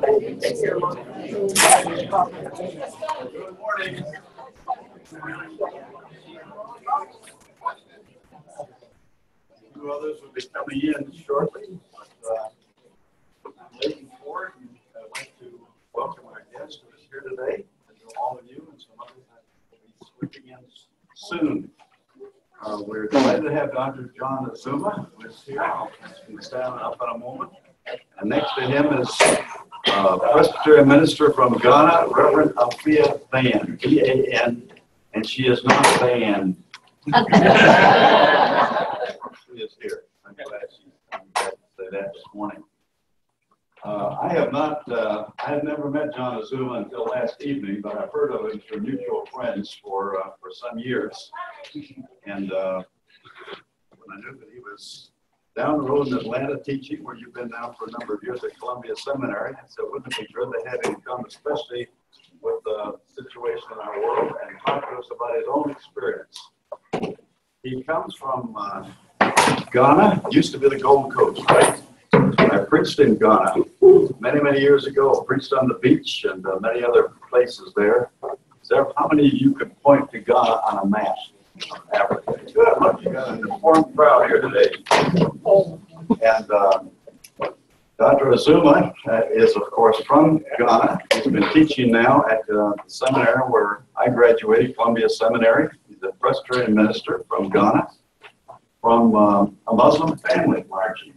morning. Two others will be coming in shortly. Leighton Ford, I'd like to welcome our guest who is here today, and to all of you, and some others that will be switching in soon. We're delighted to have Dr. John Azumah, who is here. He'll stand up in a moment. And next to him is Presbyterian minister from Ghana, Reverend Althea Van, V-A-N, and she is not Van. She is here. I'm glad she's coming back to say that this morning. I have never met John Azumah until last evening, but I've heard of him through mutual friends for some years. And when I knew that he was down the road in Atlanta teaching, where you've been now for a number of years at Columbia Seminary, I said, wouldn't it be good to have him come, especially with the situation in our world, and talk to us about his own experience. He comes from Ghana, used to be the Gold Coast, right? I preached in Ghana many, many years ago. Preached on the beach and many other places there. So how many of you could point to Ghana on a map of Africa? Good. Look, you got an informed crowd here today. And Dr. Azumah is, of course, from Ghana. He's been teaching now at the seminary where I graduated, Columbia Seminary. He's a Presbyterian minister from Ghana, from a Muslim family, largely.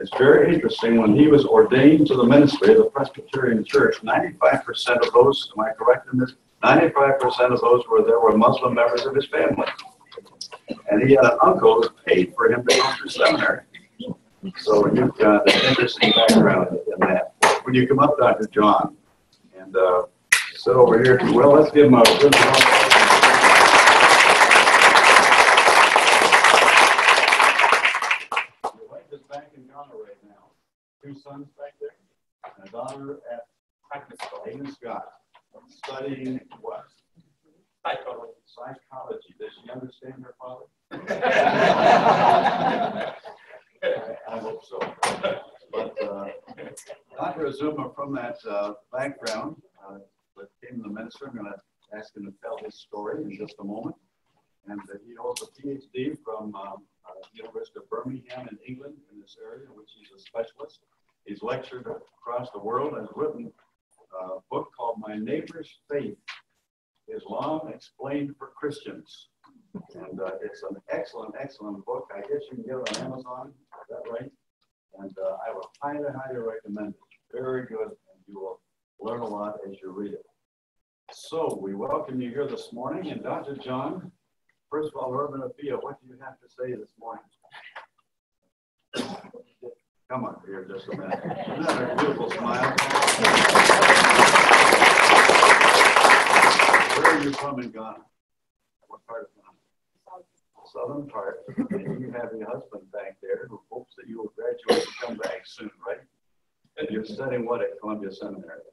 It's very interesting. When he was ordained to the ministry of the Presbyterian Church, 95% of those, am I correct in this? 95% of those were Muslim members of his family. And he had an uncle who paid for him to go through seminary. So you've got an interesting background in that. When you come up, Dr. John, and sit over here, well, let's give him a good round. Two sons back there, and a daughter at Leighton Scott, studying what? Psychology. Psychology. Does she understand her father? I hope so. But Dr. Azumah, from that background, became the minister. I'm going to ask him to tell his story in just a moment. And he holds a PhD from University of Birmingham in England in this area, in which he's a specialist. He's lectured across the world and has written a book called My Neighbor's Faith, Islam Explained for Christians. And it's an excellent, excellent book. I guess you can get it on Amazon. Is that right? And I would highly, highly recommend it. Very good, and you will learn a lot as you read it. So we welcome you here this morning. And Dr. John, first of all, Reverend Althea, what do you have to say this morning? Come on here just a minute. Isn't that a beautiful smile? Where are you from in Ghana? What part of Ghana? Southern part. And you have your husband back there who hopes that you will graduate and come back soon, right? And you're studying what at Columbia Seminary?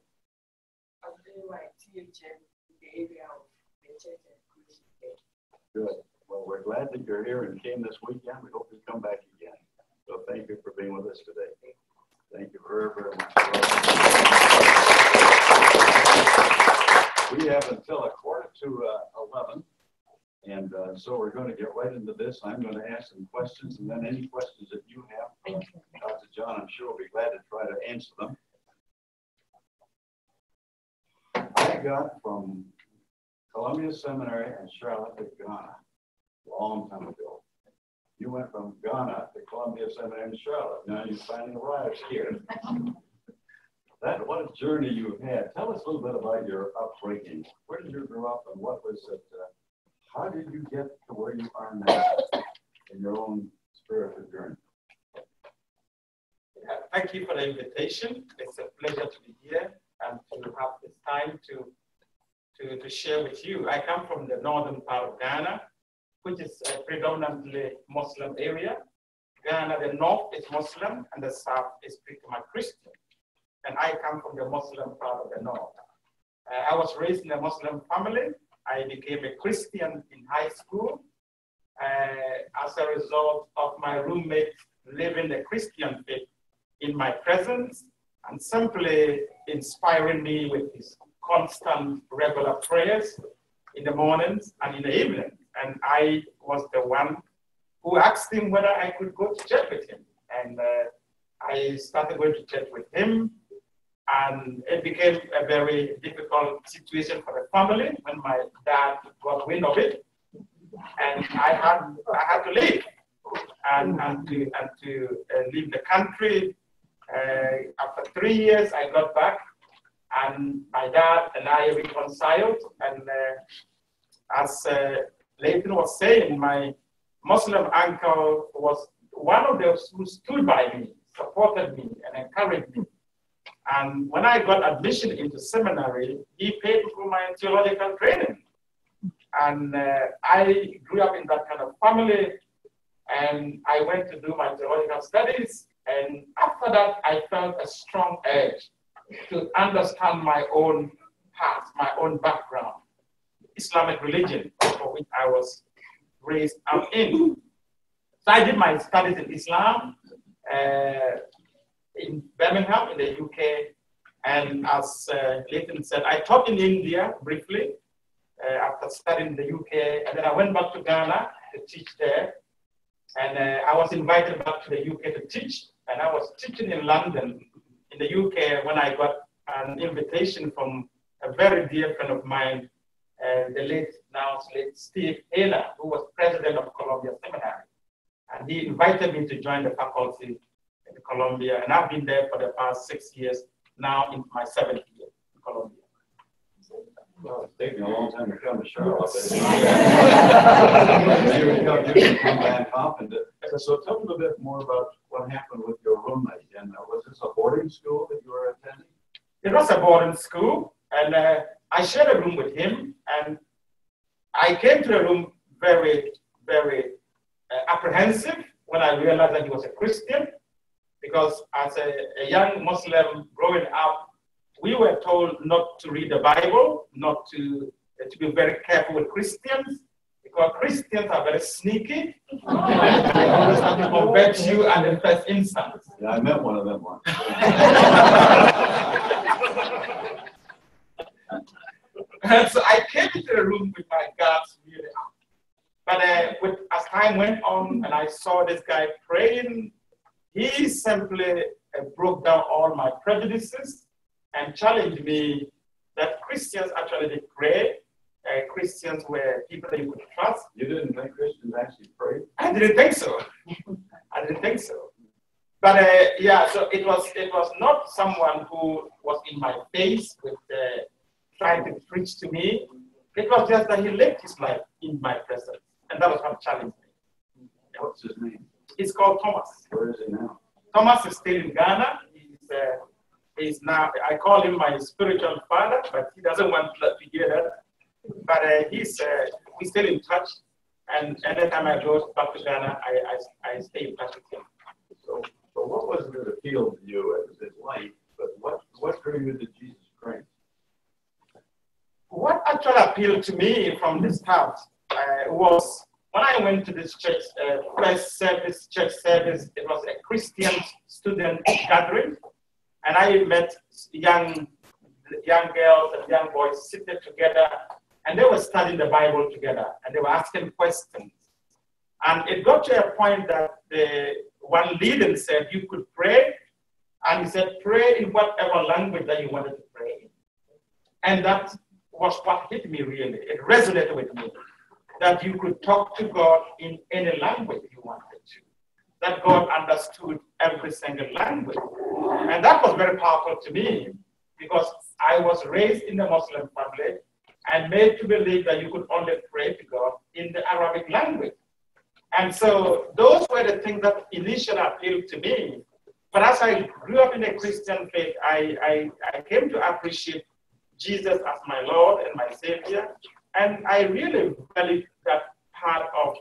I'm doing my THM in the area of the church and Christian. Good. Well, we're glad that you're here and came this weekend. We hope you come back again. So thank you for being with us today. Thank you very, very much. We have until 11:15, and so we're going to get right into this. I'm going to ask some questions, and then any questions that you have, Dr. John, I'm sure will be glad to try to answer them. I got from Columbia Seminary in Charlotte to Ghana a long time ago. You went from Ghana to Columbia Seminary in Charlotte. Now you finally arrived here. What a journey you've had. Tell us a little bit about your upbringing. Where did you grow up, and what was it? How did you get to where you are now in your own spiritual journey? Thank you for the invitation. It's a pleasure to be here and to have this time to share with you. I come from the northern part of Ghana, which is a predominantly Muslim area. Ghana, the north is Muslim and the south is pretty much Christian. And I come from the Muslim part of the north. I was raised in a Muslim family. I became a Christian in high school as a result of my roommate living the Christian faith in my presence. and simply inspiring me with his constant regular prayers in the mornings and in the evening. And I was the one who asked him whether I could go to church with him. And I started going to church with him. And it became a very difficult situation for the family when my dad got wind of it. And I had to leave and to leave the country. After 3 years, I got back, and my dad and I reconciled. And as Leighton was saying, my Muslim uncle was one of those who stood by me, supported me, and encouraged me. And when I got admission into seminary, he paid for my theological training. And I grew up in that kind of family, and I went to do my theological studies. And after that, I felt a strong urge to understand my own past, my own background, Islamic religion, for which I was raised up in. So I did my studies in Islam in Birmingham, in the UK. And as Leighton said, I taught in India briefly after studying in the UK. And then I went back to Ghana to teach there. And I was invited back to the UK to teach. And I was teaching in London, in the UK, when I got an invitation from a very dear friend of mine, the late Steve Taylor, who was president of Columbia Seminary. And he invited me to join the faculty in Columbia. And I've been there for the past 6 years, now in my 7th year in Columbia. Well, it's taking a long time to come to Charlotte. So tell me a bit more about what happened with your roommate. And was this a boarding school that you were attending? It was a boarding school, and I shared a room with him. And I came to the room very, very apprehensive when I realized that he was a Christian, because as a young Muslim growing up, we were told not to read the Bible, not to be very careful with Christians, because Christians are very sneaky. They always have to convert you at the first instance. Yeah, I met one of them once. And so I came into the room with my guards really up. But as time went on and I saw this guy praying, he simply broke down all my prejudices and challenged me that Christians actually did pray. Christians were people that you could trust. You didn't think Christians actually prayed? I didn't think so. I didn't think so. But yeah, so it was not someone who was in my face with trying to preach to me. It was just that he lived his life in my presence. And that was what challenged me. What's his name? He's called Thomas. Where is he now? Thomas is still in Ghana. He's now, I call him my spiritual father, but he doesn't want to hear that. But we're still in touch. And anytime I go back to Ghana, I stay in touch with him. So what was the appeal to you? It was his life, but what drew you to Jesus Christ? What actually appealed to me from the start was when I went to this church, church service, it was a Christian student gathering. And I met young girls and young boys sitting together, and they were studying the Bible together, and they were asking questions. And it got to a point that the one leader said, you could pray, and he said, pray in whatever language that you wanted to pray in. And that was what hit me really. It resonated with me, that you could talk to God in any language you wanted to, that God understood every single language. And that was very powerful to me, because I was raised in a Muslim family and made to believe that you could only pray to God in the Arabic language. And so those were the things that initially appealed to me. But as I grew up in a Christian faith, I came to appreciate Jesus as my Lord and my Savior. And I really valued that part of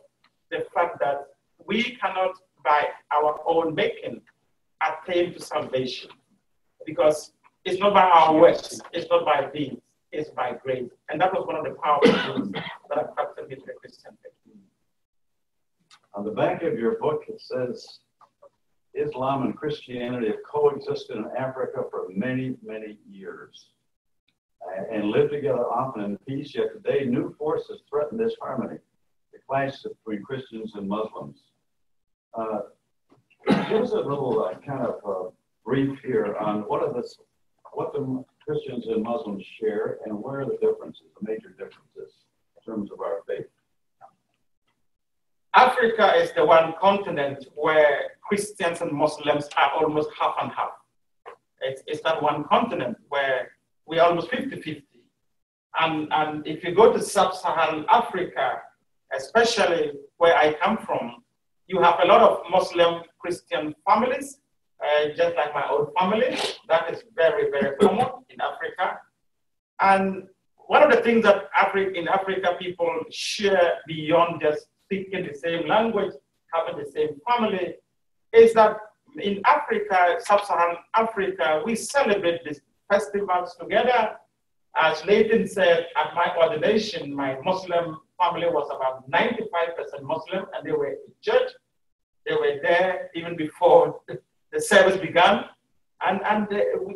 the fact that we cannot, by our own making, attain to salvation. Because it's not by our works, it's not by deeds, it's by grace. And that was one of the powerful things that attracted me to the Christian faith. On the back of your book, it says, Islam and Christianity have coexisted in Africa for many, many years and lived together often in peace, yet today new forces threaten this harmony, the clash between Christians and Muslims. Give us a little kind of brief here on what the Christians and Muslims share and where are the differences, the major differences in terms of our faith. Africa is the one continent where Christians and Muslims are almost half and half. It's that one continent where we're almost 50-50. And if you go to sub-Saharan Africa, especially where I come from, you have a lot of Muslim Christian families, just like my own family. That is very, very common in Africa. And one of the things that in Africa people share beyond just speaking the same language, having the same family, is that in Africa, sub-Saharan Africa, we celebrate these festivals together. As Leighton said, at my ordination, my Muslim family was about 95% Muslim, and they were in church. They were there even before the service began. And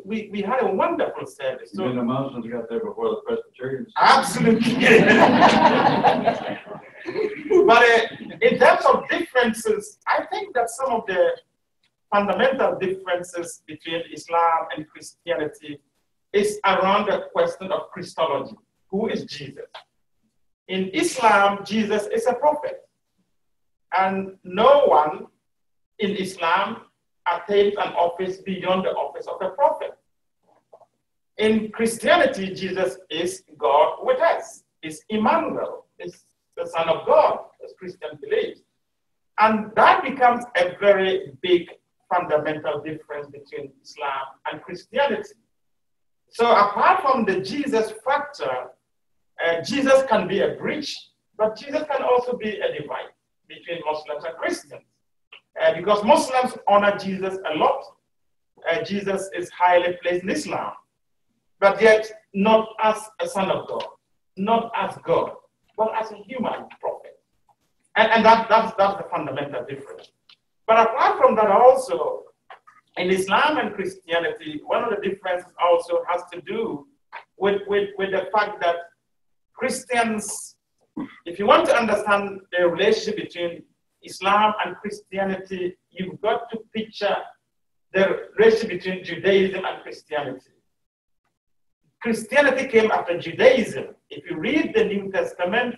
we had a wonderful service. So the Muslims got there before the Presbyterians? Absolutely. But in terms of differences, I think that some of the fundamental differences between Islam and Christianity is around the question of Christology. Who is Jesus? In Islam, Jesus is a prophet. And no one in Islam attains an office beyond the office of a prophet. In Christianity, Jesus is God with us. Is Emmanuel, is the Son of God, as Christian believes. And that becomes a very big fundamental difference between Islam and Christianity. So apart from the Jesus factor, Jesus can be a bridge, but Jesus can also be a divide between Muslims and Christians. Because Muslims honor Jesus a lot. Jesus is highly placed in Islam, but yet not as a son of God, not as God, but as a human prophet. And that's the fundamental difference. But apart from that also, in Islam and Christianity, one of the differences also has to do with the fact that Christians, if you want to understand the relationship between Islam and Christianity, you've got to picture the relationship between Judaism and Christianity. Christianity came after Judaism. If you read the New Testament,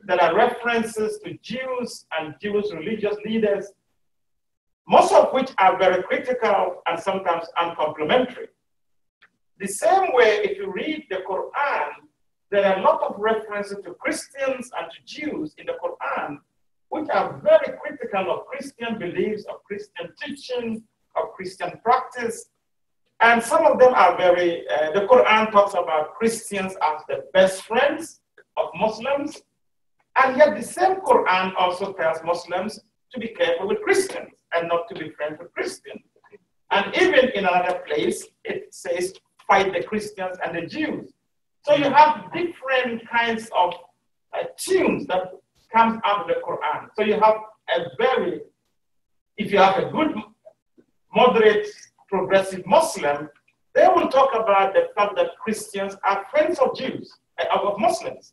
there are references to Jews and Jewish religious leaders, most of which are very critical and sometimes uncomplimentary. The same way, if you read the Quran, there are a lot of references to Christians and to Jews in the Quran, which are very critical of Christian beliefs, of Christian teaching, of Christian practice. And some of them are very, the Quran talks about Christians as the best friends of Muslims. And yet the same Quran also tells Muslims to be careful with Christians and not to be friends with Christians. And even in another place, it says, fight the Christians and the Jews. So you have different kinds of tunes that comes out of the Quran. So you have if you have a good, moderate, progressive Muslim, they will talk about the fact that Christians are friends of Jews, of Muslims.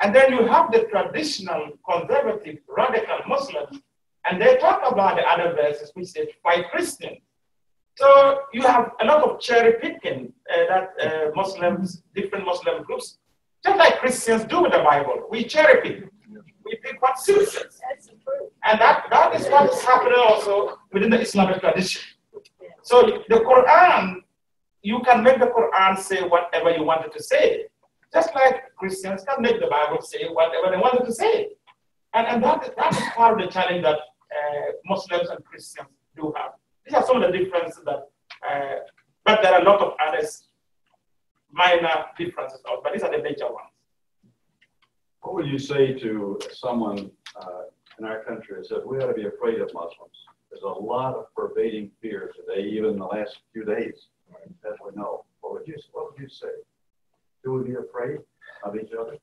And then you have the traditional, conservative, radical Muslims, and they talk about the other verses which say fight Christians. So you have a lot of cherry picking that Muslims, different Muslim groups, just like Christians do with the Bible. We cherry pick. We pick what suits us. And that is what is happening also within the Islamic tradition. So the Quran, you can make the Quran say whatever you want it to say. Just like Christians can make the Bible say whatever they want it to say. And that is part of the challenge that Muslims and Christians do have. These are some of the differences that, but there are a lot of others, minor differences, but these are the major ones. What would you say to someone in our country that says we ought to be afraid of Muslims? There's a lot of pervading fear today, even in the last few days, as we know. What would you say? Do we be afraid of each other?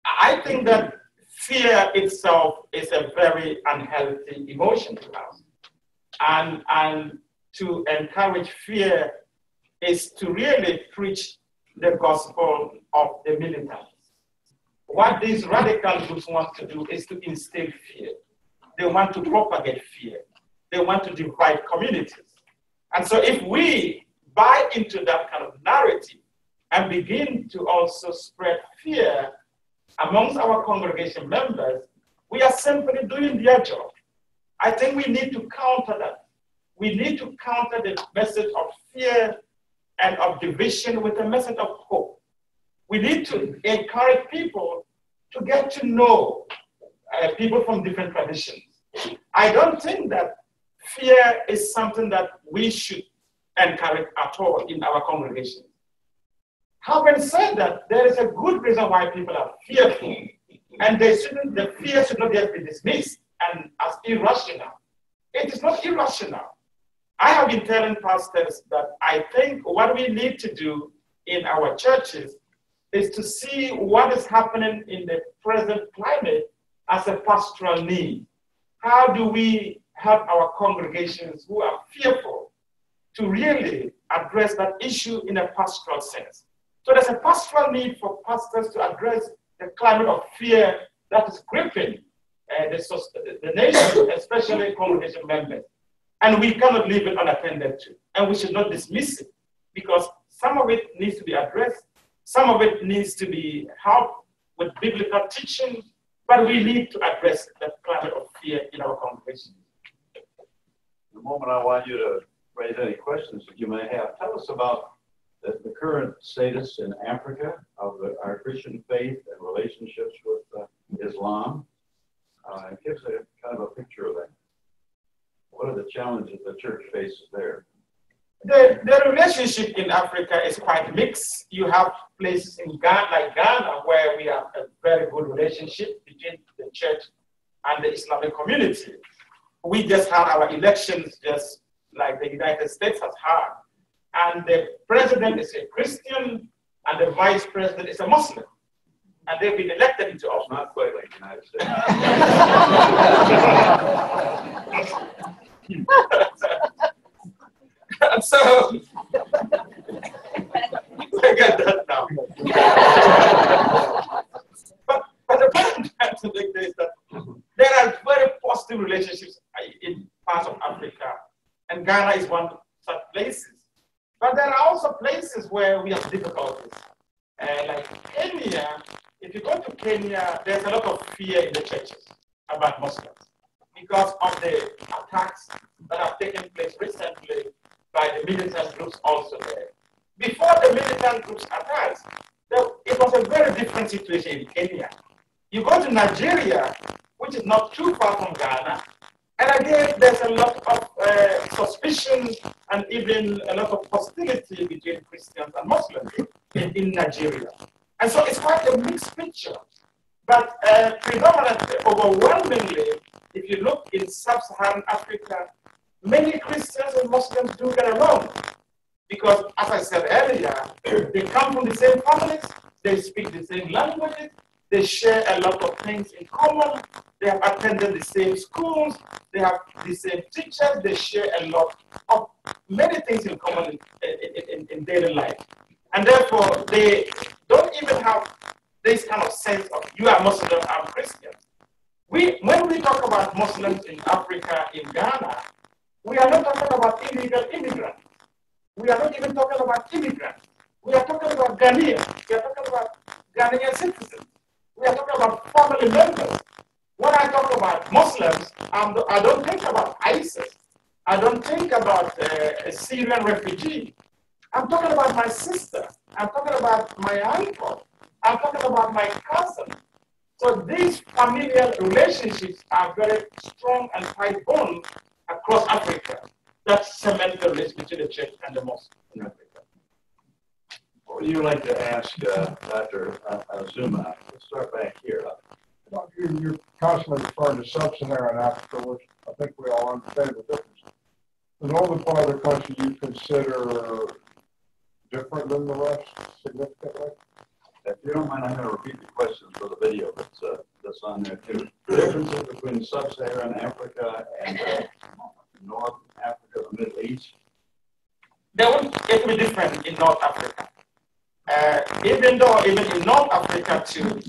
I think that fear itself is a very unhealthy emotion to have. and to encourage fear is to really preach the gospel of the militants. What these radical groups want to do is to instill fear. They want to propagate fear. They want to divide communities. And so if we buy into that kind of narrative and begin to also spread fear amongst our congregation members, we are simply doing their job. I think we need to counter that. We need to counter the message of fear and of division with a message of hope. We need to encourage people to get to know people from different traditions. I don't think that fear is something that we should encourage at all in our congregation. Having said that, there is a good reason why people are fearful, and the fear should not just be dismissed and as irrational. It is not irrational. I have been telling pastors that I think what we need to do in our churches is to see what is happening in the present climate as a pastoral need. How do we help our congregations who are fearful to really address that issue in a pastoral sense? So there's a pastoral need for pastors to address the climate of fear that is gripping the nation, especially congregation members. And we cannot leave it unattended to. And we should not dismiss it, because some of it needs to be addressed. Some of it needs to be helped with biblical teaching, but we need to address the climate of fear in our congregation. The moment I want you to raise any questions that you may have, tell us about the current status in Africa of our Christian faith and relationships with Islam. It gives a kind of a picture of that. What are the challenges the church faces there? The relationship in Africa is quite mixed. You have places in Ghana, like Ghana, where we have a very good relationship between the church and the Islamic community. We just had our elections just like the United States has had. And the president is a Christian and the vice president is a Muslim. And they've been elected into office. Not quite like the United States. And so, I get that now. but the point I'm trying to make is that there are very positive relationships in parts of Africa, and Ghana is one of such places. But there are also places where we have difficulties. Like Kenya, if you go to Kenya, there's a lot of fear in the churches about Muslims because of the attacks that have taken place recently by the militant groups also there. Before the militant groups attacks, it was a very different situation in Kenya. You go to Nigeria, which is not too far from Ghana, and again, there's a lot of suspicion and even a lot of hostility between Christians and Muslims in Nigeria. And so it's quite a mixed picture. But predominantly, overwhelmingly, if you look in sub-Saharan Africa, many Christians and Muslims do get along. Because, as I said earlier, they come from the same families, they speak the same languages, they share a lot of things in common, they have attended the same schools, they have the same teachers, they share a lot of many things in common in daily life. And therefore, they don't even have this kind of sense of, you are Muslim, I'm Christian. When we talk about Muslims in Africa, in Ghana, we are not talking about illegal immigrants. We are not even talking about immigrants. We are talking about Ghanaians. We are talking about Ghanaian citizens. We are talking about family members. When I talk about Muslims, I don't think about ISIS. I don't think about a Syrian refugee. I'm talking about my sister. I'm talking about my uncle. I'm talking about my cousin. So these familial relationships are very strong and tight bonds across Africa that cement the relationship between the church and the mosque in Africa. What would you like to ask Dr. Azumah? Let's start back here. You're constantly referring to sub-Saharan Africa, which I think we all understand the difference. The northern part of the country you consider different than the rest significantly? If you don't mind, I'm going to repeat the questions for the video that's on there too. The differences between sub-Saharan Africa and the Middle East? It will be different in North Africa. Even though even in North Africa too,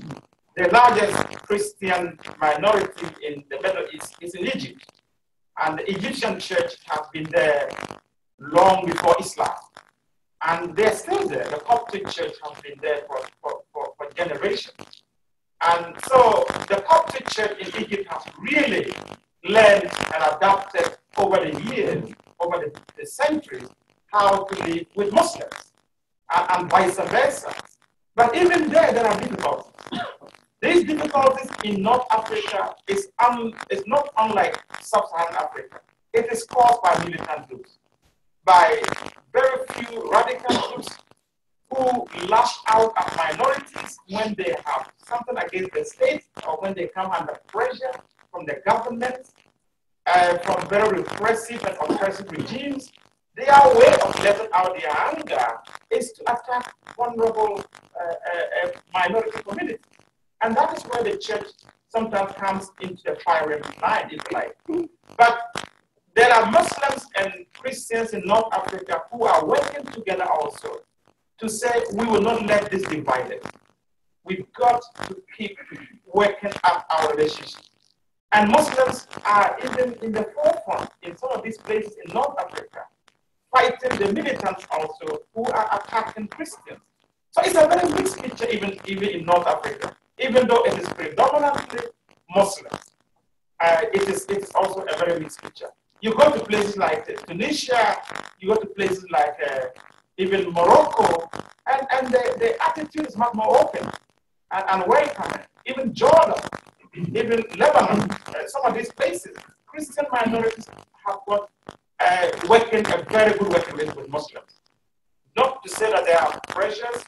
the largest Christian minority in the Middle East is in Egypt. And the Egyptian church has been there long before Islam. And they're still there. The Coptic church has been there for generations. And so the Coptic church in Egypt has really learned and adapted over the years, over the centuries, how to live with Muslims and vice versa. But even there are difficulties. These difficulties in North Africa is not unlike Sub-Saharan Africa. It is caused by militant groups, by very few radical groups who lash out at minorities when they have something against the state or when they come under pressure from the government, from very repressive and oppressive regimes. Their way of letting out their anger is to attack vulnerable minority communities. And that is where the church sometimes comes into the firing line, if you like. But there are Muslims and Christians in North Africa who are working together also to say, we will not let this divide us. We've got to keep working up our relationship. And Muslims are even in the forefront in some of these places in North Africa, fighting the militants also who are attacking Christians. So it's a very mixed picture even in North Africa. Even though it is predominantly Muslims, it is also a very mixed picture. You go to places like Tunisia, you go to places like even Morocco, and the attitude is much more open and welcoming. Even Jordan, even Lebanon, some of these places, Christian minorities have got a very good working relationship with Muslims. Not to say that there are pressures,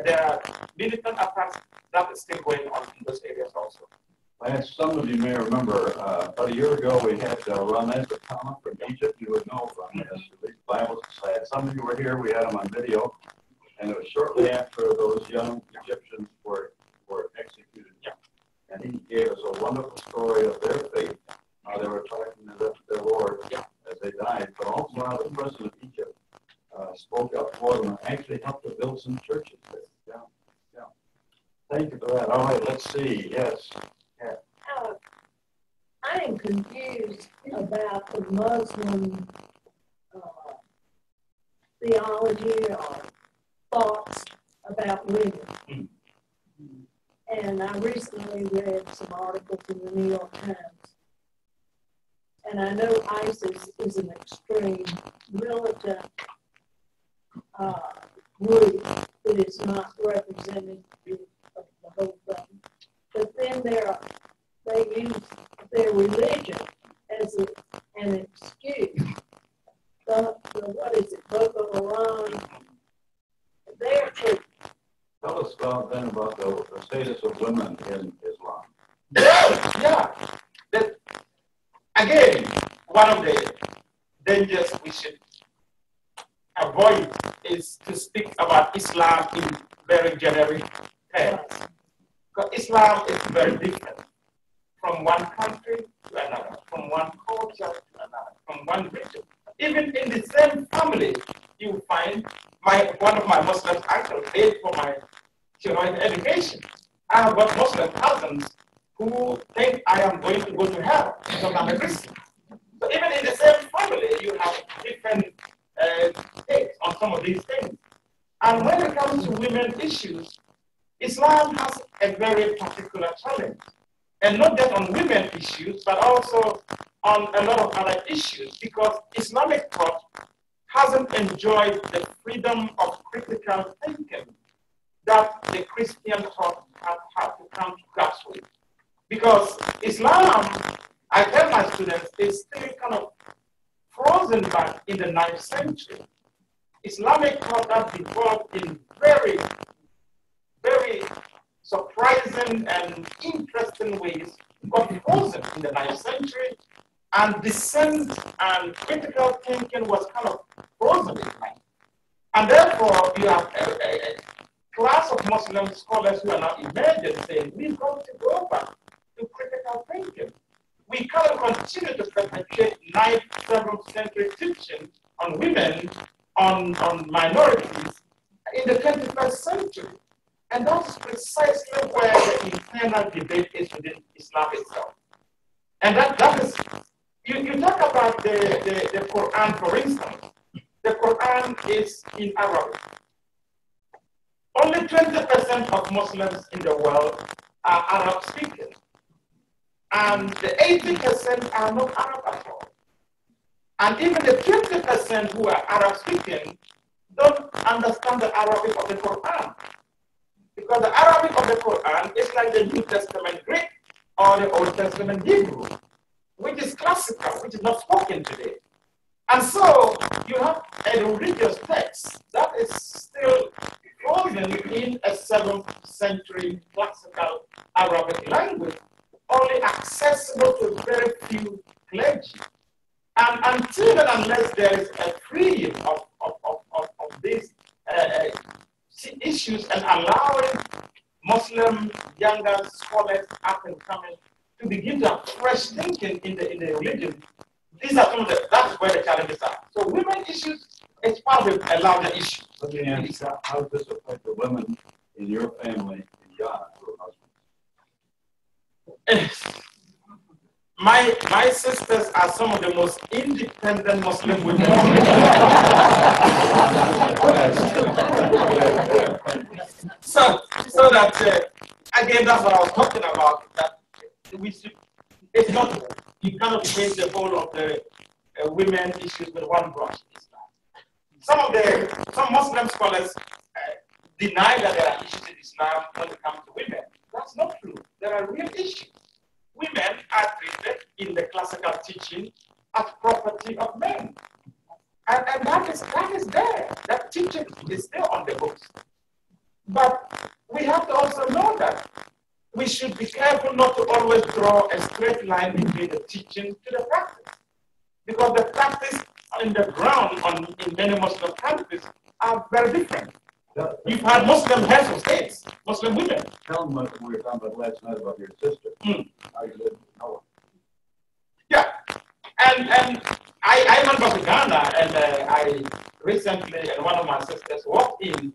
there are militant attacks that is still going on in those areas also. As some of you may remember, about a year ago we had Ramesh Kama from Egypt. You would know from the Bible Society. Some of you were here. We had him on video, and it was shortly after those young Egyptians were executed. Yeah. And he gave us a wonderful story of their faith, how they were talking to their Lord as they died, but also how the president of Egypt spoke up for them and actually helped to build some churches there. Yeah. Thank you for that. All right, let's see. Yes. I am confused about the Muslim theology or thoughts about women. Mm. And I recently read some articles in the New York Times. And I know ISIS is an extreme militant group that is not representative of the whole thing. But then they use their religion as an excuse. What is it, Boko Haram? They're true. Tell us about the status of women in Islam. Yeah. Again, one of the dangers we should avoid is to speak about Islam in very generic terms. Because Islam is very different from one country to another, from one culture to another, from one region. Even in the same family, you find one of my Muslim uncles paid for my children's education. I have got Muslim cousins who think I am going to go to hell because I'm a Christian. So even in the same family, you have different takes on some of these things. And when it comes to women issues, Islam has a very particular challenge. And not just on women issues, but also on a lot of other issues, because Islamic thought hasn't enjoyed the freedom of critical thinking that the Christian thought had to come to grasp with. Because Islam, I tell my students, is still kind of frozen back in the 9th century. Islamic thought that developed in very, very surprising and interesting ways got frozen in the 9th century, and dissent and critical thinking was kind of frozen in time. And therefore, you have a class of Muslim scholars who are now emerging saying, we've got to go back to critical thinking. we cannot continue to perpetuate 9th, 7th century teaching on women, on minorities in the 21st century. And that's precisely where the internal debate is within Islam itself. And that is, you talk about the Quran, for instance. The Quran is in Arabic. Only 20% of Muslims in the world are Arab speaking. And the 80% are not Arab at all. And even the 20% who are Arab speaking don't understand the Arabic of the Quran. Because the Arabic of the Quran is like the New Testament Greek or the Old Testament Hebrew, which is classical, which is not spoken today. And so you have a religious text that is still frozen in a 7th century classical Arabic language, only accessible to very few clergy. And until and unless there is a freeing of these issues and allowing Muslim younger scholars up and coming to begin to have fresh thinking in the religion, these are some of that's where the challenges are. So women issues is part of a larger issue. Let me ask, how does this affect the women in your family in Ghana who are Muslims? My sisters are some of the most independent Muslim women. so that again, that's what I was talking about. That we should. It's not. You cannot paint the whole of the women issues with one brush. Some Muslim scholars deny that there are issues in Islam when it comes to women. That's not true. There are real issues. Women are treated in the classical teaching as property of men. And that is there. That teaching is still on the books. But we have to also know that we should be careful not to always draw a straight line between the teaching to the practice. Because the practice on the ground in many Muslim countries are very different. You've had Muslim heads of states, Muslim women. Tell them what we were talking about last night about your sister. How you didn't know her. Yeah, and I remember to Ghana, and I recently, and one of my sisters walked in,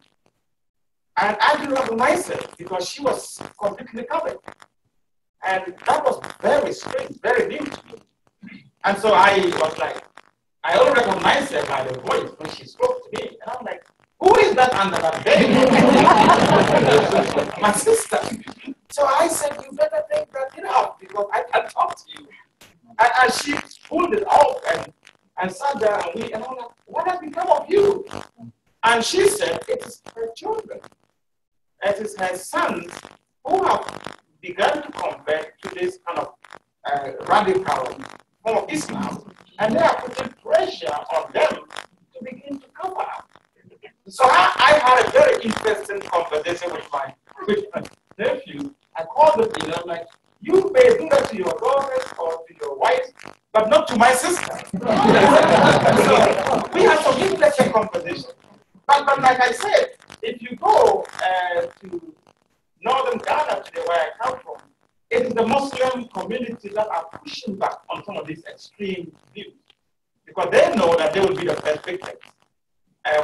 and I didn't recognize her because she was completely covered. And that was very strange, very new to me. And so I was like, I only recognized her by the voice when she spoke to me. And I'm like, who is that under that bed? My sister. So I said, you better take that out because I can talk to you. And she pulled it off and sat there and I'm like, what has become of you? And she said, it is her children. It is her sons who have begun to convert to this kind of radical form of Islam. And they are putting pressure on them to begin to cover up. So I had a very interesting conversation with my nephew. I called him in, I'm like, you may do that to your daughters or to your wives, but not to my sister. So we had some interesting conversation. But like I said, if you go to northern Ghana today, where I come from, it is the Muslim community that are pushing back on some of these extreme views because they know that they will be the first victims.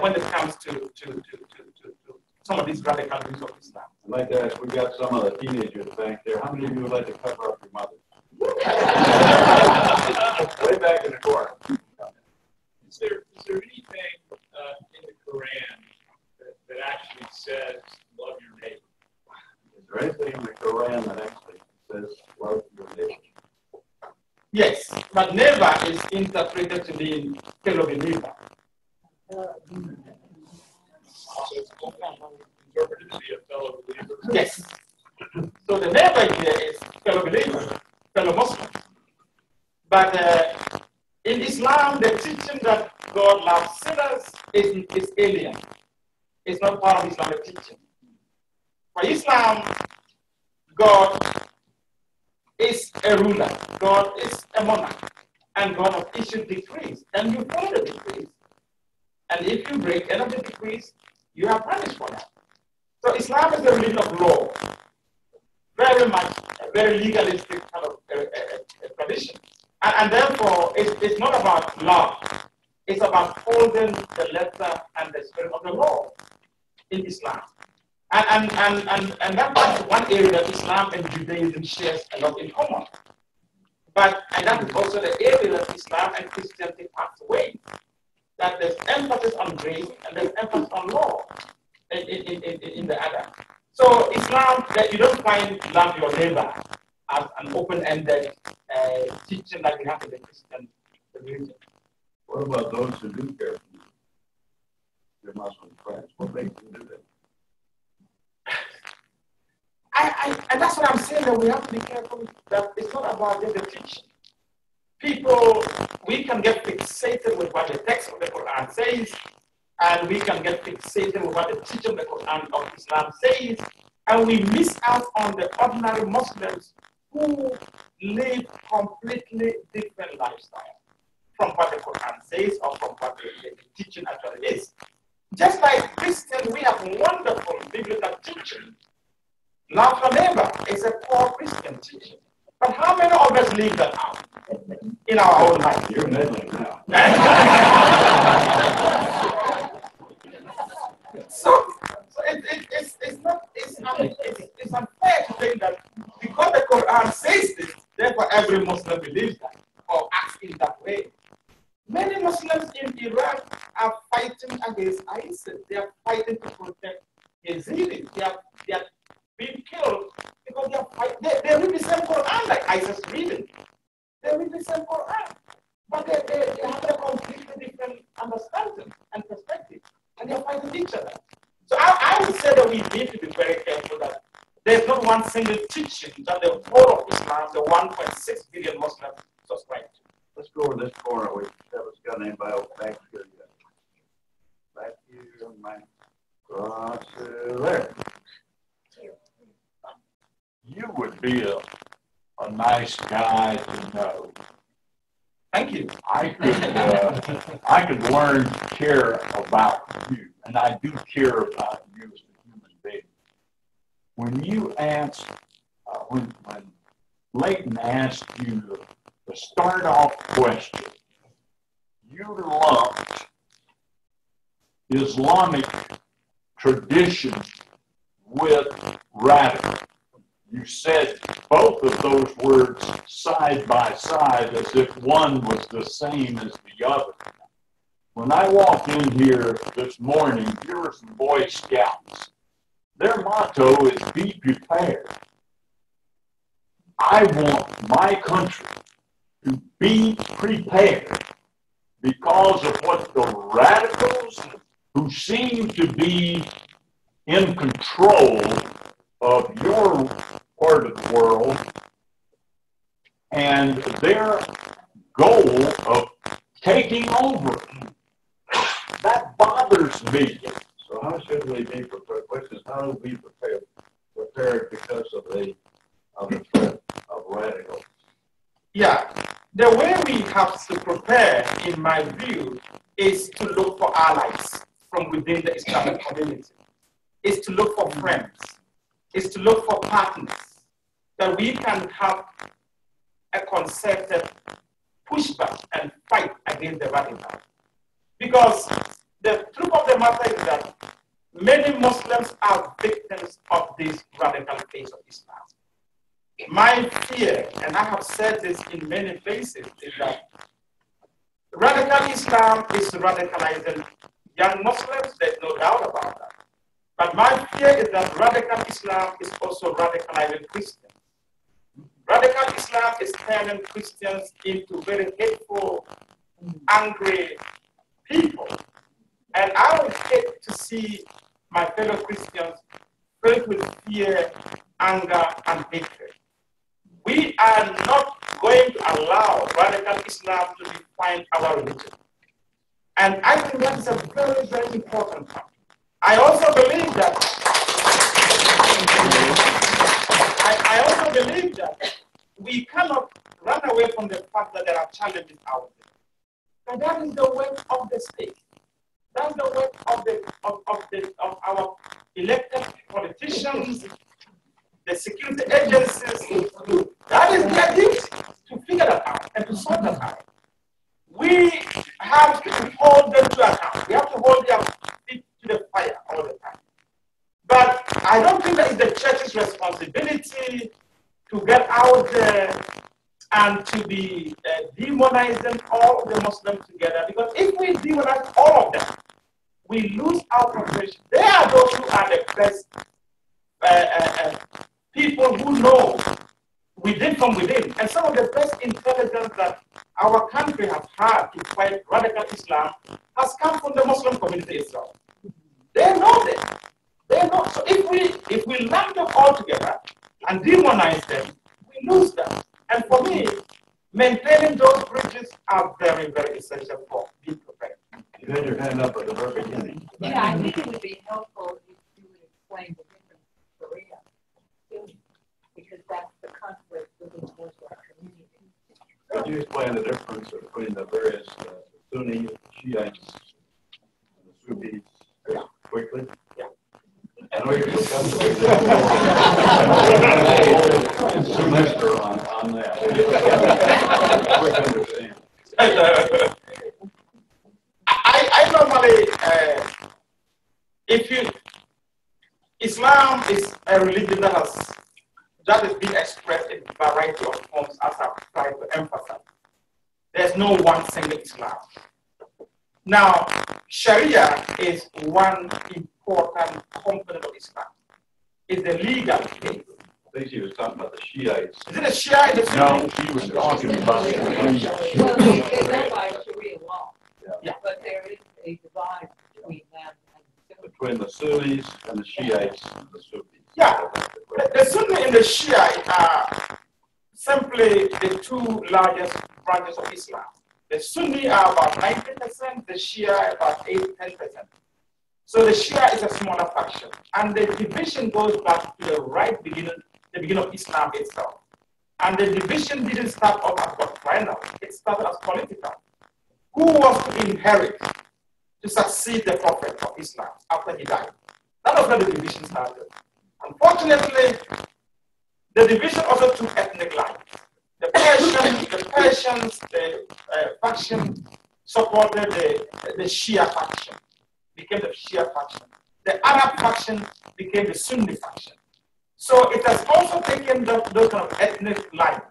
When it comes to some of these radical views of Islam. I'd like to ask, we got some of the teenagers back there. How many of you would like to cover up your mother? Way back in the corner. Is there anything in the Quran that actually says love your neighbor? Is there anything in the Quran that actually says love your neighbor? Yes, but neighbor is interpreted to mean fellow believer. So it's interpreted to be a fellow believer? Yes. So the neighbor here is fellow believer, fellow Muslim. But in Islam, the teaching that God loves sinners is alien. It's not part of Islamic teaching. For Islam, God is a ruler. God is a monarch. And God has issued decrees. And you follow the decrees. And if you break any of the decrees, you are punished for that. So Islam is a religion of law. Very much, a very legalistic kind of tradition. And therefore, it's not about love. It's about holding the letter and the spirit of the law in Islam. And that's one area that Islam and Judaism shares a lot in common. And that is also the area that Islam and Christianity pass away. That there's emphasis on grace and there's emphasis on law in the other. So Islam, that you don't find love your neighbor as an open-ended teaching that we have in the Christian religion. What about those who do care for you? Your Muslim friends, what makes them do that? And that's what I'm saying, that we have to be careful that it's not about just the teaching. People, we can get fixated with what the text of the Quran says, and we can get fixated with what the teaching of the Quran of Islam says, and we miss out on the ordinary Muslims who live completely different lifestyles from what the Quran says or from what the teaching actually is. Just like Christians, we have wonderful biblical teaching. Love your neighbor is a core Christian teaching. But how many of us leave that out in our own life? You're meddling now. So it's unfair to think that because the Quran says this, therefore every Muslim believes that or acts in that way. Many Muslims in Iraq are fighting against ISIS. They are fighting to protect Yazidis. They are being killed because they read the same Quran like ISIS reading. They read the same Quran, but they have a completely different understanding and perspective, and they are fighting each other. So I would say that we need to be very careful that there's not one single teaching that the whole of Islam, the 1.6 billion Muslims, subscribe to. Let's go over this corner. We haven't got anybody else back here yet. Back here, man. Across there. You would be a nice guy to know. Thank you. I could learn to care about you, and I do care about you as a human being. When you asked, when Leighton asked you the start-off question, you lumped Islamic tradition with radical. You said both of those words side by side as if one was the same as the other. When I walked in here this morning, here were some Boy Scouts. Their motto is be prepared. I want my country to be prepared because of what the radicals who seem to be in control of your part of the world and their goal of taking over. That bothers me. So how should we be prepared? Question is, how do we prepared because of the threat of radicals? Yeah, the way we have to prepare, in my view, is to look for allies from within the Islamic community. Is to look for friends. Is to look for partners that we can have a concerted pushback and fight against the radicals. Because the truth of the matter is that many Muslims are victims of this radical face of Islam. My fear, and I have said this in many places, is that radical Islam is radicalizing young Muslims. There's no doubt about that. But my fear is that radical Islam is also radicalizing Christians. Radical Islam is turning Christians into very hateful, angry people. And I would hate to see my fellow Christians filled with fear, anger, and hatred. We are not going to allow radical Islam to define our religion. And I think that is a very, very important point. I also believe that we cannot run away from the fact that there are challenges out there. And that is the work of the state. That's the work of our elected politicians, the security agencies. That is their duty figure that out and to sort that out. We have to hold them to account. We have to hold their feet to the fire all the time. But I don't think that it's the church's responsibility to get out there and to be demonizing all of the Muslims together. Because if we demonize all of them, we lose our profession. They are those who are the best people who know from within. And some of the best intelligence that our country has had to fight radical Islam has come from the Muslim community itself. They know that. They know. So if we lump them all together and demonize them, we lose them. And for me, maintaining those bridges are very, very essential for being prepared. You had your hand up at the very beginning. Yeah, I think it would be helpful if you would explain the difference in Korea, because that's the conflict within the Muslim community. Could you explain the difference between the various Sunni, Shiites, and the Sufis quickly? Yeah. I know you're semester on that. Quick understand. I normally, Islam is a religion that is being expressed in a variety of forms, as I've tried to emphasize. There's no one single Islam. Now, Sharia is one important component of Islam. It's the legal case. I think she was talking about the Shiites. Is it a Shia? Is it No, she was talking about Well, they go by Sharia law. Yeah. But there is a divide between them and the Between the Sunnis and the Shiites and the Sufis. Yeah. The Sunni and the Shia are simply the two largest branches of Islam. The Sunni are about 90%, the Shia about 8-10%. So the Shia is a smaller faction. And the division goes back to the beginning of Islam itself. And the division didn't start off as doctrinal, it started as political. Who was to inherit, to succeed the Prophet of Islam after he died? That was where the division started. Unfortunately, the division also took ethnic lines. The Persians, the faction supported the Shia faction, became the Shia faction. The Arab faction became the Sunni faction. So it has also taken those kind of ethnic lines,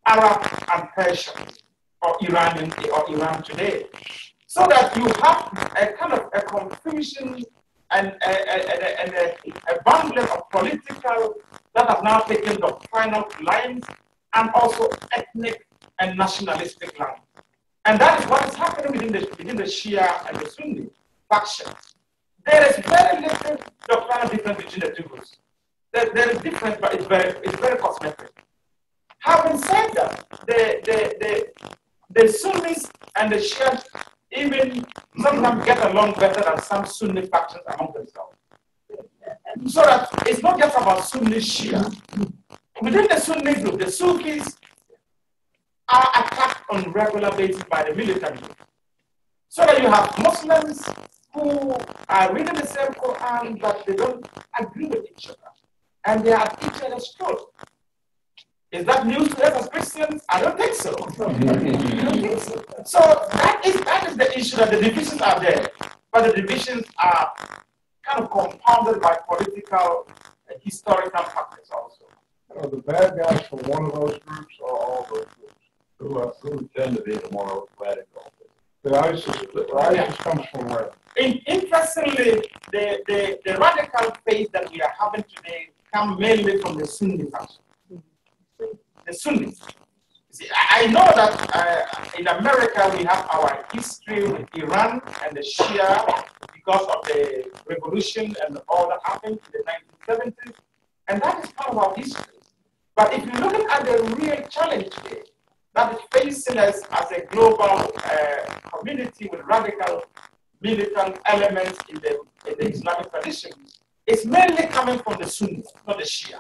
Arab and Persian, or Iranian, or Iran today, so that you have a kind of a confusion and a bundle of political that have now taken doctrinal lines and also ethnic and nationalistic lines. And that is what is happening within the Shia and the Sunni faction. There is very little doctrinal difference between the two groups. There is difference, but it's very cosmetic. Having said that, the Sunnis and the Shia even sometimes get along better than some Sunni factions among themselves. So that it's not just about Sunni Shia. Within the Sunni group, the Sufis are attacked on a regular basis by the military. So that you have Muslims who are reading the same Quran, but they don't agree with each other. And they are at each other's throat. Is that news to us as Christians? I don't think so. So that is the issue, that the divisions are there, but the divisions are kind of compounded by political and historical factors also. Are the bad guys from one of those groups or all those groups? Who tend to be the more radical? The ISIS comes from where? Interestingly, the radical faith that we are having today come mainly from the Sunni faction. The Sunnis. See, I know that in America we have our history with Iran and the Shia because of the revolution and all that happened in the 1970s, and that is part of our history. But if you look at the real challenge today that is facing us as a global community with radical militant elements in the Islamic tradition, it's mainly coming from the Sunnis, not the Shia.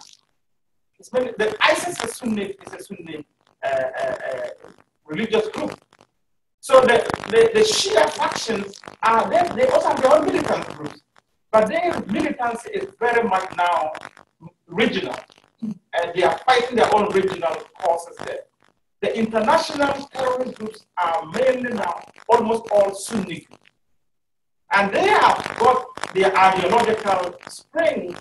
It's mainly, the ISIS is a Sunni religious group. So the Shia factions are they also have their own militant groups, but their militancy is very much now regional, and they are fighting their own regional causes there. The international terrorist groups are mainly now almost all Sunni groups. And they have got their ideological spring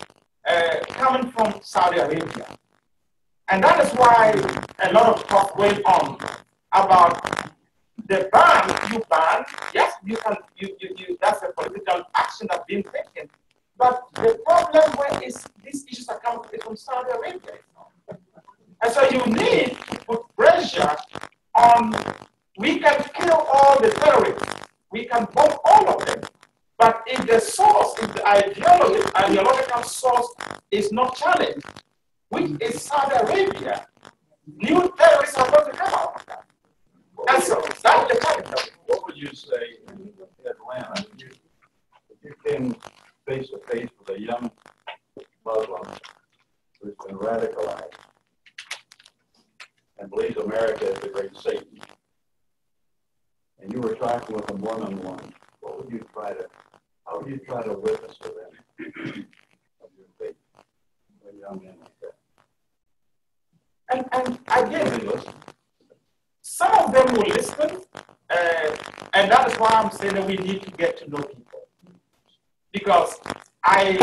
coming from Saudi Arabia. And that is why a lot of talk going on about the ban. You ban, yes, you can, that's a political action that's being taken. But the problem where is these issues are coming from Saudi Arabia. And so you need to put pressure on, we can kill all the terrorists, we can bomb all of them. But if the source, if the ideological source is not challenged, which is Saudi Arabia, new terrorists are going to come out of that. And so that's the challenge. What would you say in Atlanta if you came face to face with a young Muslim who's been radicalized and believes America is the great Satan, and you were talking with them one-on-one? What would you try to, how would you try to witness to them of your faith, a young man like that? And again, some of them will listen, and that is why I'm saying that we need to get to know people. Because I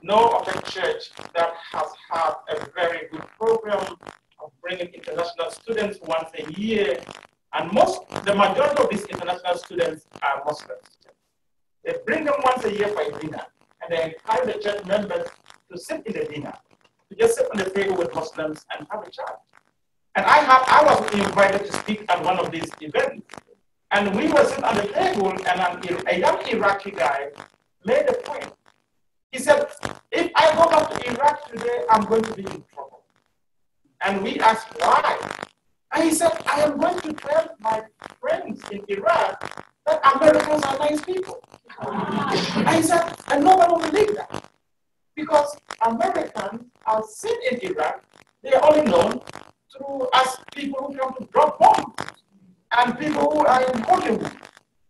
know of a church that has had a very good program of bringing international students once a year, and the majority of these international students are Muslims. They bring them once a year for a dinner, and they encourage the church members to sit in the dinner, to just sit on the table with Muslims and have a chat. And I was invited to speak at one of these events, and we were sitting on the table, and a young Iraqi guy made a point. He said, if I go back to Iraq today, I'm going to be in trouble. And we asked why. And he said, I am going to tell my friends in Iraq that Americans are nice people. And he said, and nobody will believe that. Because Americans are seen in Iraq, they are only known through as people who come to drop bombs and people who are in Hollywood.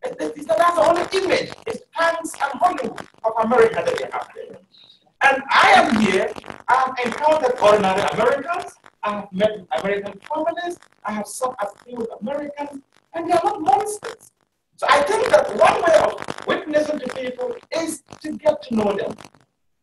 That's the only image. It's tanks and Hollywood of America that they have there. And I am here, I have encountered ordinary Americans, I have met American families, I have sought a few Americans, and they are not monsters. So I think that one way of witnessing to people is to get to know them.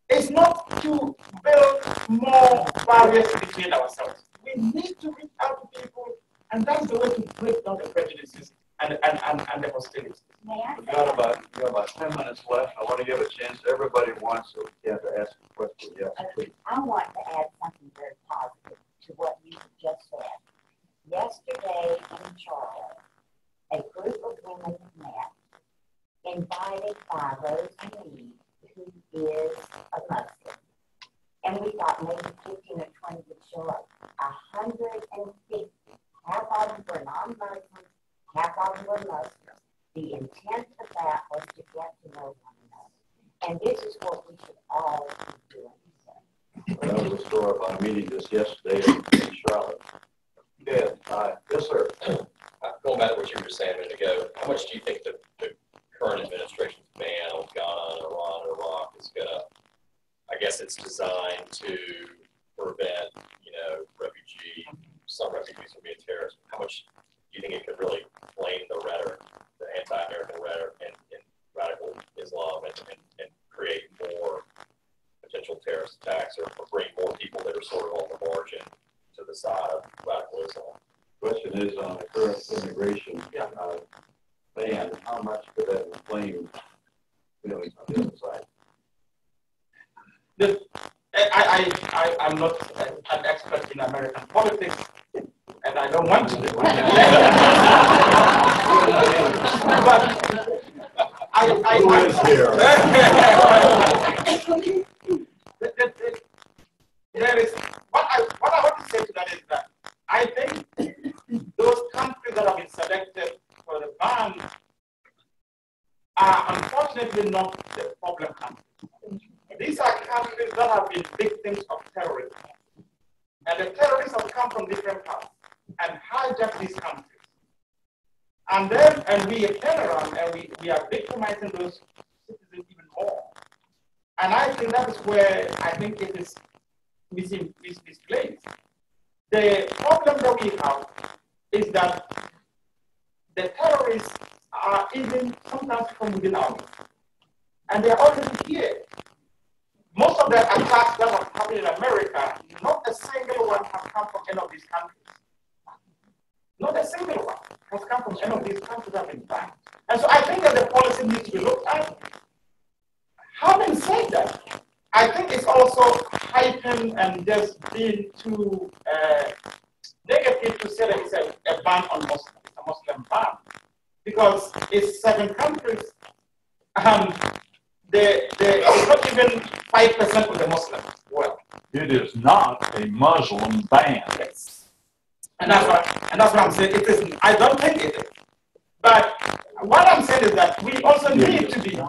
It's not to build more barriers between ourselves. We need to reach out to people, and that's the way to break down the prejudices and the hostilities. We've got about 10 minutes left. I want to give a chance. Everybody wants to ask a question. Yes, please. I want to add something very positive to what you just said. Yesterday in Charlotte, a group of women met, invited by Rose Mead, who is a Muslim. And we thought maybe 15 or 20 would show up. 150. Half of them were non-Muslims, half of them were Muslims. The intent of that was to get to know one another. And this is what we should all be doing. That was a story about a meeting just yesterday in Charlotte. Yes, yes, sir. Going back to what you were saying a minute ago, how much do you think the current administration's ban on Ghana, Iran, and Iraq is going to, I guess it's designed to prevent, some refugees from being terrorists. How much do you think it could really flame the rhetoric, the anti-American rhetoric in radical Islam and create more potential terrorist attacks or bring more people that are sort of on the margin to the side of radical Islam? The question is on the current immigration ban, how much could that inflame feelings on the other side? I'm not an expert in American politics, and I don't want to be. There is what I want to say to that is that I think those countries that have been selected for the ban are unfortunately not the problem countries. These are countries that have been victims of terrorism. And the terrorists have come from different parts and hijacked these countries. And we turn around and we are victimizing those citizens even more. And I think that is where I think it is misplaced. The problem that we have is that the terrorists are even sometimes from within our midst. And they are already here. Most of the attacks that have happened in America, not a single one has come from any of these countries. Not a single one has come from any of these countries that have been banned. And so I think that the policy needs to be looked at. Having said that, I think it's also heightened and just being too negative to say that it's a ban on Muslims, a Muslim ban. Because it's 7 countries, it's not even 5% of the Muslims. Well, it is not a Muslim ban. Yes. And that's what I'm saying. It isn't. I don't think it is. But what I'm saying is that we also need to be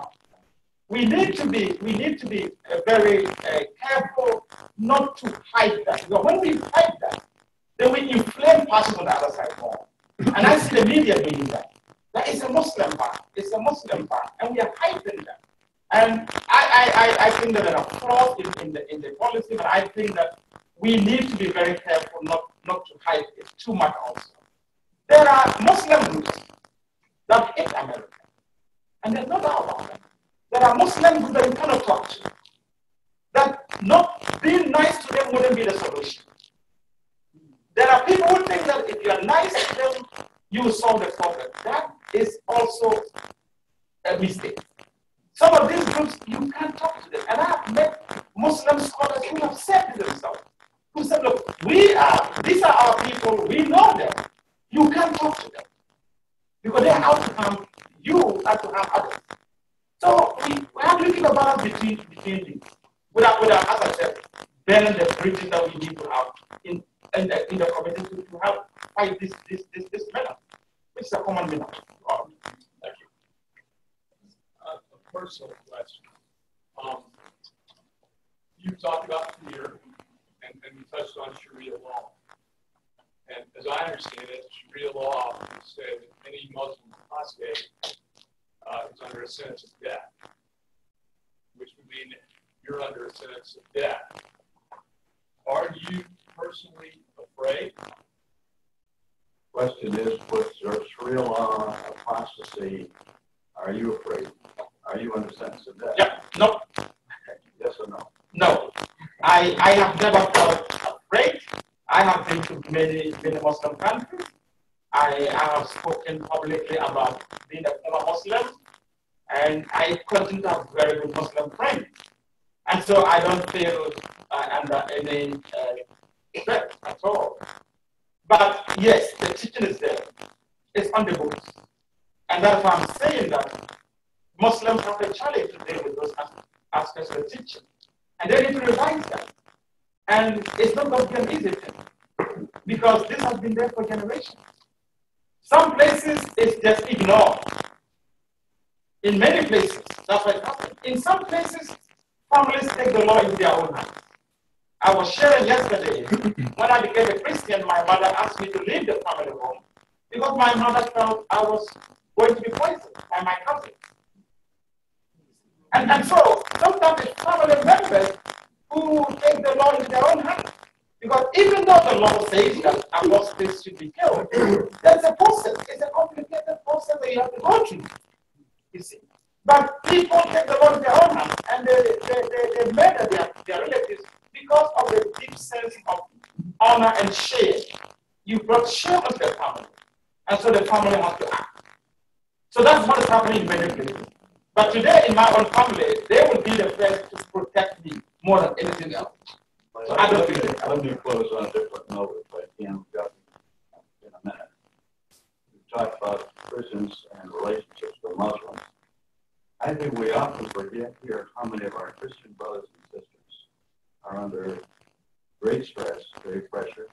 very careful not to hide that. Because when we hide that, then we inflame passion on the other side more. And I see the media doing that. That is a Muslim ban. It's a Muslim ban, and we are hiding that. And I think that there are flaws in the policy, but I think that we need to be very careful not to hide it too much also. There are Muslim groups that hate America, and there's no doubt about that. There are Muslim groups that you cannot talk to. That not being nice to them wouldn't be the solution. There are people who think that if you are nice to them, you will solve the problem. That is also a mistake. Some of these groups, you can't talk to them. And I have met Muslim scholars who have said to themselves, who said, look, these are our people, we know them. You can't talk to them. Because they are out to harm you and to harm others. So we are looking about between these. Without, as I said, burning the bridges that we need to have in the community to help fight this matter, which is a common matter. Thank you. A personal question. You talked about fear, and you touched on Sharia law. And as I understand it, Sharia law said that any Muslim apostate is under a sentence of death, which would mean you're under a sentence of death. Are you personally afraid? Question is, with Sharia law apostasy, are you afraid? Are you under sentence of death? Yeah, no. Yes or no? No. I have never felt afraid. I have been to many Muslim countries. I have spoken publicly about being a former Muslim, and I continue to have very good Muslim friends. And so I don't feel under any threat at all. But yes, the teaching is there. It's on the books. And that's why I'm saying that Muslims have a challenge to deal with those aspects of the teaching. And they need to revise that. And it's not going to be an easy thing, because this has been there for generations. Some places it's just ignored. In many places, that's what happens. In some places, families take the law into their own hands. I was sharing yesterday, when I became a Christian, my mother asked me to leave the family home because my mother felt I was going to be poisoned by my cousin. And so sometimes it's family members who take the law into their own hands. Because even though the law says that apostates should be killed, there's a process. It's a complicated process that you have to go through. You see. But people take the law in their own hands, and they murder their relatives because of the deep sense of honor and shame. You brought shame on the family, and so the family has to act. So that's what is happening in many places. But today, in my own family, they will be the first to protect me more than anything else. So I don't think let me close on a different note, if I can, in a minute. We talked about Christians and relationships with Muslims. I think we often forget here how many of our Christian brothers and sisters are under great stress, great pressure.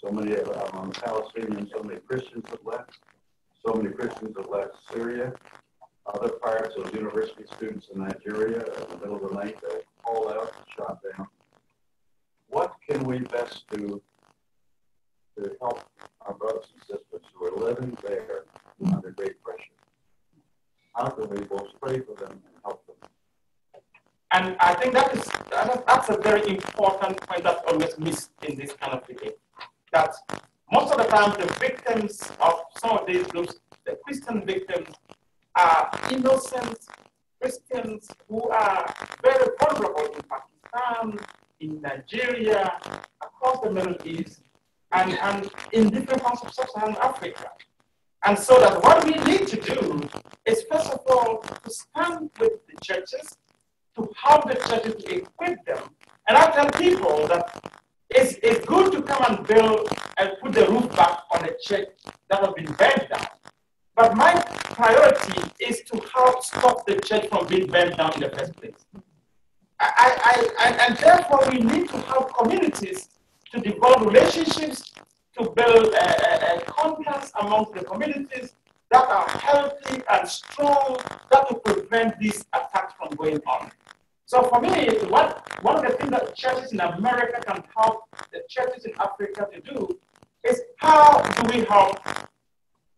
So many of them Palestinians, so many Christians have left. So many Christians have left Syria. Other parts of university students in Nigeria in the middle of the night, they're called out and shot down. What can we best do to help our brothers and sisters who are living there under great pressure? How can we both pray for them and help them? And I think that's a very important point that's always missed in this kind of debate. That most of the time the victims of some of these groups, the Christian victims, are innocent Christians who are very vulnerable in Pakistan, in Nigeria, across the Middle East, and in different parts of sub-Saharan Africa. And so that what we need to do is, first of all, to stand with the churches, to help the churches to equip them. And I tell people that it's good to come and build and put the roof back on a church that has been burned down. But my priority is to help stop the church from being burned down in the first place. And therefore, we need to help communities to develop relationships, to build contacts amongst the communities that are healthy and strong, that will prevent these attacks from going on. So for me, one of the things that churches in America can help the churches in Africa to do is, how do we help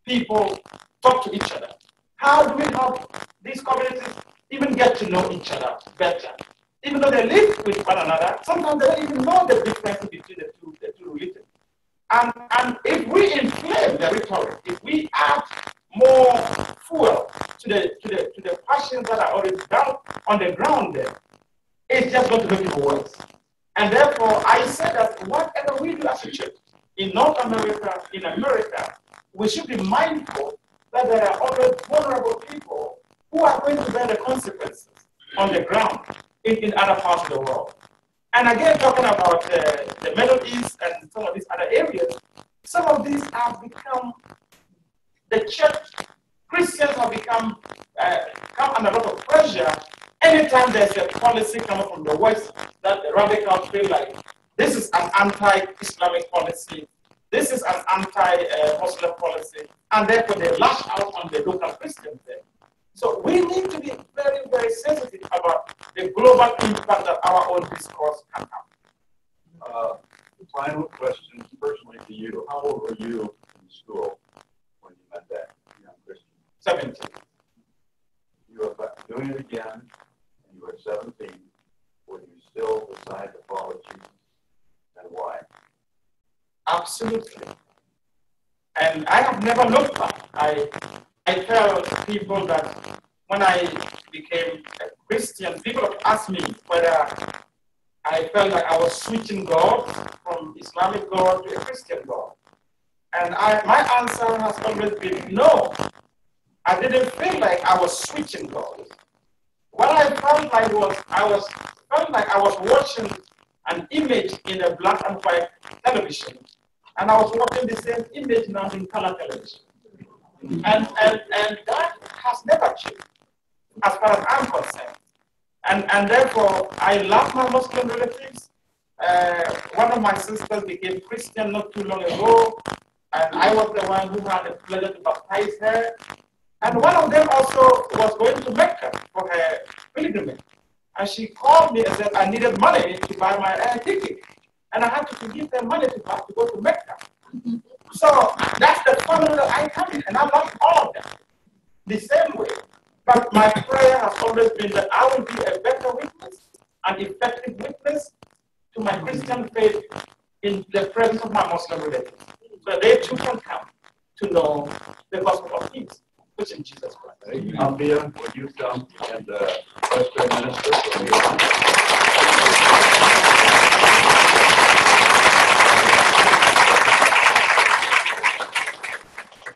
people talk to each other? How do we help these communities even get to know each other better? Even though they live with one another, sometimes they don't even know the difference between the two religions. And if we inflame the rhetoric, if we add more fuel to the passions that are already down on the ground there, it's just going to make it worse. And therefore, I say that whatever we do as a church in North America, in America, we should be mindful that there are always vulnerable people who are going to bear the consequences on the ground in other parts of the world. And again, talking about the Middle East and some of these other areas, some of these have become, the church, Christians have become, come under a lot of pressure. Anytime there's a policy coming from the West that the radicals feel like this is an anti-Islamic policy, this is an anti-Muslim policy, and therefore they lash out on the local Christians there. So we need to be very, very sensitive about the global impact that our own discourse can have. Final question, personally to you. How old were you in school when you met that young Christian? 17. You were doing it again, and you were 17. Would you still decide to follow Jesus, and why? Absolutely. And I have never looked back. I tell people that when I became a Christian, people have asked me whether I felt like I was switching God from Islamic God to a Christian God. And my answer has always been no. I didn't feel like I was switching God. What I felt like was I was watching an image in a black and white television, and I was watching the same image now in color television. And that has never changed, as far as I'm concerned. And therefore, I love my Muslim relatives. One of my sisters became Christian not too long ago, and I was the one who had the pleasure to baptize her. And one of them also was going to Mecca for her pilgrimage. And she called me and said I needed money to buy my air ticket. And I had to give them money to go to Mecca. So that's the family that I come in, and I love all of them the same way. But my prayer has always been that I will be a better witness, an effective witness to my Christian faith in the presence of my Muslim relatives, so they too can come to know the gospel of peace, which is Jesus Christ. Columbia, will you come and Presbyterian minister from your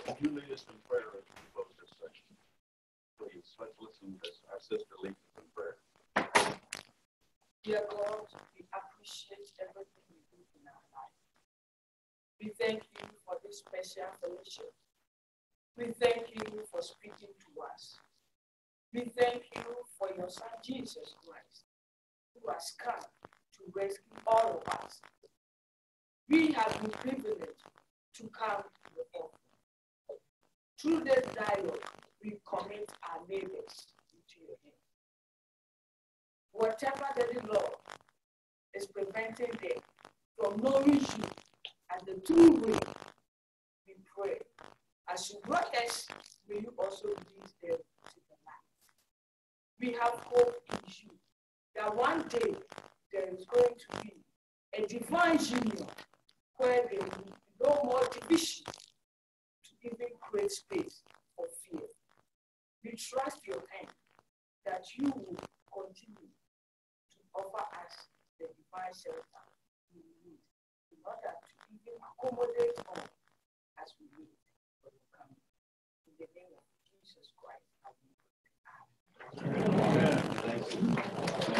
Would you lead us in prayer as we close this session? Please, let's listen to our sister Leighton in prayer. Dear God, we appreciate everything you do in our life. We thank you for this special fellowship. We thank you for speaking to us. We thank you for your Son, Jesus Christ, who has come to rescue all of us. We have been privileged to come to the altar. Through this dialogue, we commit our neighbors into your hands. Whatever the law is preventing them from knowing you as the true way, we pray. As you brought us, may you also lead them to the light. We have hope in you that one day there is going to be a divine union where No more division to even create space for fear. We trust your hand that you will continue to offer us the divine shelter we need in order to even accommodate all as we need for your coming. In the name of Jesus Christ, I pray. Amen. Thank you.